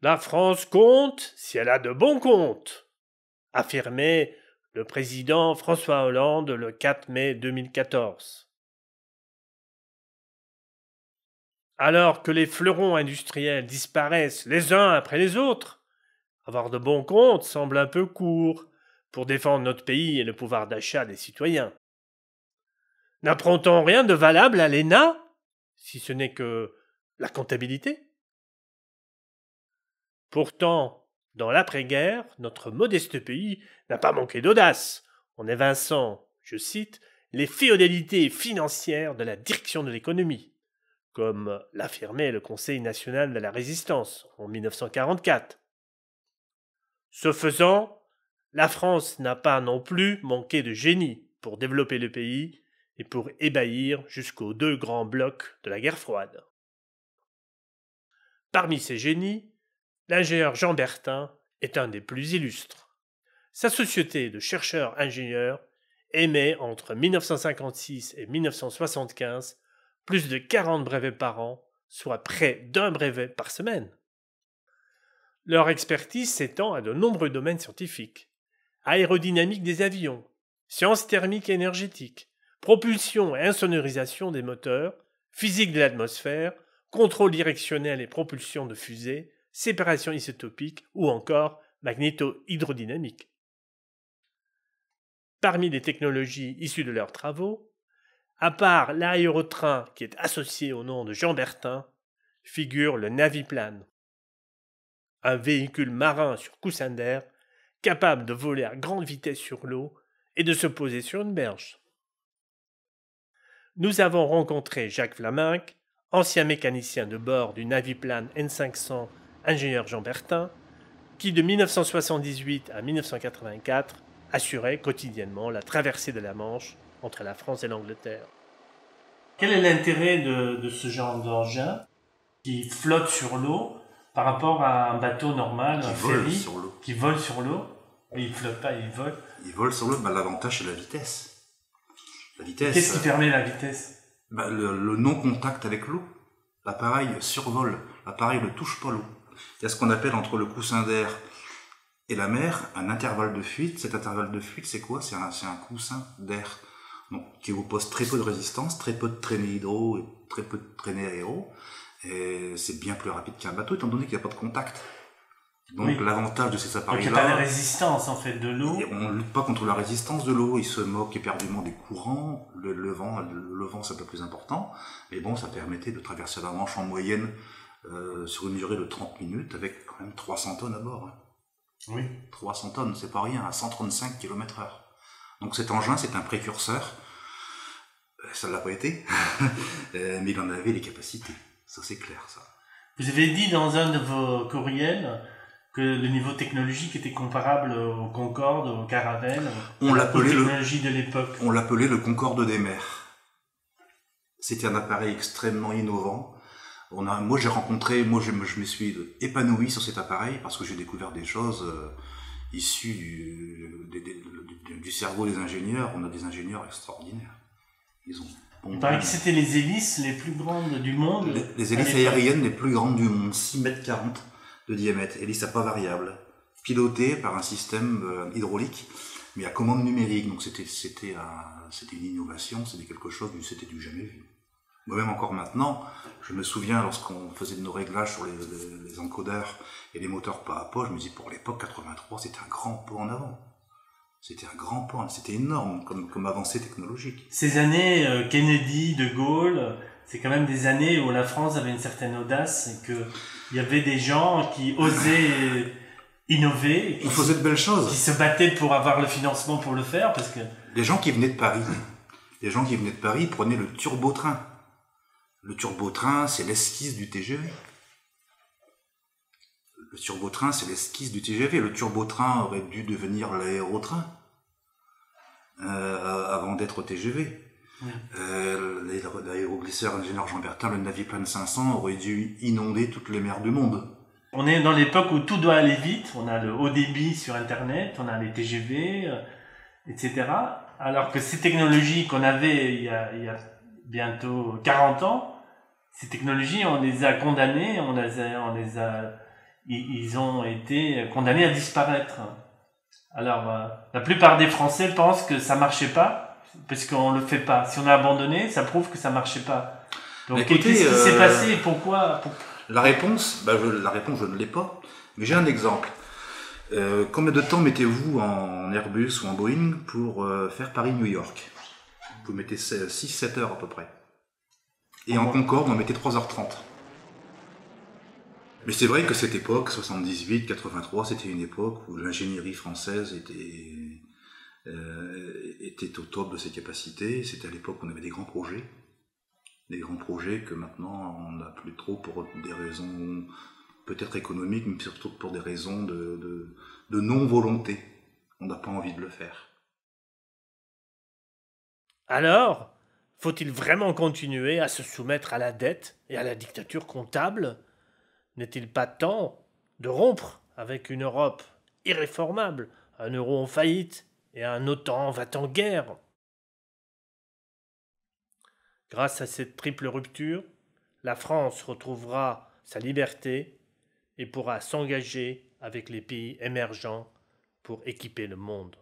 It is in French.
La France compte si elle a de bons comptes, affirmait le président François Hollande le 4 mai 2014. Alors que les fleurons industriels disparaissent les uns après les autres, avoir de bons comptes semble un peu court pour défendre notre pays et le pouvoir d'achat des citoyens. N'apprend-on rien de valable à l'ENA, si ce n'est que la comptabilité ? Pourtant, dans l'après-guerre, notre modeste pays n'a pas manqué d'audace en évinçant, je cite, les féodalités financières de la direction de l'économie, comme l'affirmait le Conseil national de la Résistance en 1944. Ce faisant, la France n'a pas non plus manqué de génie pour développer le pays et pour ébahir jusqu'aux deux grands blocs de la guerre froide. Parmi ces génies, l'ingénieur Jean Bertin est un des plus illustres. Sa société de chercheurs-ingénieurs émet entre 1956 et 1975 plus de 40 brevets par an, soit près d'un brevet par semaine. Leur expertise s'étend à de nombreux domaines scientifiques. Aérodynamique des avions, sciences thermiques et énergétiques, propulsion et insonorisation des moteurs, physique de l'atmosphère, contrôle directionnel et propulsion de fusées, séparation isotopique ou encore magnéto-hydrodynamique. Parmi les technologies issues de leurs travaux, à part l'aérotrain qui est associé au nom de Jean Bertin, figure le Naviplane, un véhicule marin sur coussin d'air capable de voler à grande vitesse sur l'eau et de se poser sur une berge. Nous avons rencontré Jacques Vlaminck, ancien mécanicien de bord du Naviplane N500 ingénieur Jean Bertin, qui de 1978 à 1984 assurait quotidiennement la traversée de la Manche entre la France et l'Angleterre. Quel est l'intérêt de ce genre d'engin qui flotte sur l'eau par rapport à un bateau normal, un ferry, qui vole sur l'eau? Il ne flotte pas, il vole. Il vole sur l'eau, l'avantage c'est la vitesse. Qu'est-ce qui permet la vitesse? Le non-contact avec l'eau. L'appareil survole, l'appareil ne touche pas l'eau. Il y a ce qu'on appelle entre le coussin d'air et la mer un intervalle de fuite. Cet intervalle de fuite, c'est quoi? C'est un coussin d'air qui oppose très peu de résistance, très peu de traînée hydro et très peu de traînée aéro. Et c'est bien plus rapide qu'un bateau, étant donné qu'il n'y a pas de contact. Donc oui. L'avantage de ces appareils-là... Donc il n'y a pas de résistance en fait de l'eau. On ne lutte pas contre la résistance de l'eau, il se moque éperdument des courants, le vent c'est un peu plus important, mais bon, ça permettait de traverser la Manche en moyenne sur une durée de 30 minutes avec quand même 300 tonnes à bord. Hein. Oui. 300 tonnes, c'est pas rien, à 135 km/h. Donc cet engin, c'est un précurseur, ça ne l'a pas été, mais il en avait les capacités, ça c'est clair ça. Vous avez dit dans un de vos courriels que le niveau technologique était comparable au Concorde, au Caravelle, aux technologies de l'époque. On l'appelait le Concorde des mers. C'était un appareil extrêmement innovant. Moi je me suis épanoui sur cet appareil parce que j'ai découvert des choses issues du cerveau des ingénieurs. On a des ingénieurs extraordinaires. Il paraît que c'était les hélices les plus grandes du monde. Les hélices aériennes les plus grandes du monde, 6,40 m de diamètre, hélice à pas variable, pilotée par un système hydraulique, mais à commande numérique. Donc c'était une innovation, c'était quelque chose, c'était du jamais vu. Moi-même encore maintenant, je me souviens lorsqu'on faisait de nos réglages sur les encodeurs et les moteurs pas à pas, je me dis pour l'époque 83, c'était un grand pas en avant. C'était un grand pas, c'était énorme comme avancée technologique. Ces années Kennedy, De Gaulle, c'est quand même des années où la France avait une certaine audace et qu'il y avait des gens qui osaient innover. On faisait de belles choses. Qui se battaient pour avoir le financement pour le faire parce que... Les gens qui venaient de Paris prenaient le turbotrain. Le turbotrain, c'est l'esquisse du TGV. Le turbotrain, c'est l'esquisse du TGV. Le turbotrain aurait dû devenir l'aérotrain avant d'être TGV. Oui. L'aéroglisseur ingénieur Jean Bertin, le Naviplane 500 aurait dû inonder toutes les mers du monde. On est dans l'époque où tout doit aller vite. On a le haut débit sur Internet, on a les TGV, etc. Alors que ces technologies qu'on avait il y a bientôt 40 ans, ces technologies, on les a condamnées, ils ont été condamnés à disparaître. Alors, la plupart des Français pensent que ça marchait pas, parce qu'on le fait pas. Si on a abandonné, ça prouve que ça marchait pas. Donc, Écoutez, qu'est-ce qui s'est passé et pourquoi La réponse, je ne l'ai pas, mais j'ai un exemple. Combien de temps mettez-vous en Airbus ou en Boeing pour faire Paris-New York? Vous mettez 6-7 heures à peu près. Et en Concorde, on mettait 3h30. Mais c'est vrai que cette époque, 78, 83, c'était une époque où l'ingénierie française était au top de ses capacités. C'était à l'époque où on avait des grands projets. Des grands projets que maintenant on n'a plus trop pour des raisons peut-être économiques, mais surtout pour des raisons de non-volonté. On n'a pas envie de le faire. Alors, faut-il vraiment continuer à se soumettre à la dette et à la dictature comptable? N'est-il pas temps de rompre avec une Europe irréformable, un euro en faillite et un OTAN va-t-en guerre? Grâce à cette triple rupture, la France retrouvera sa liberté et pourra s'engager avec les pays émergents pour équiper le monde.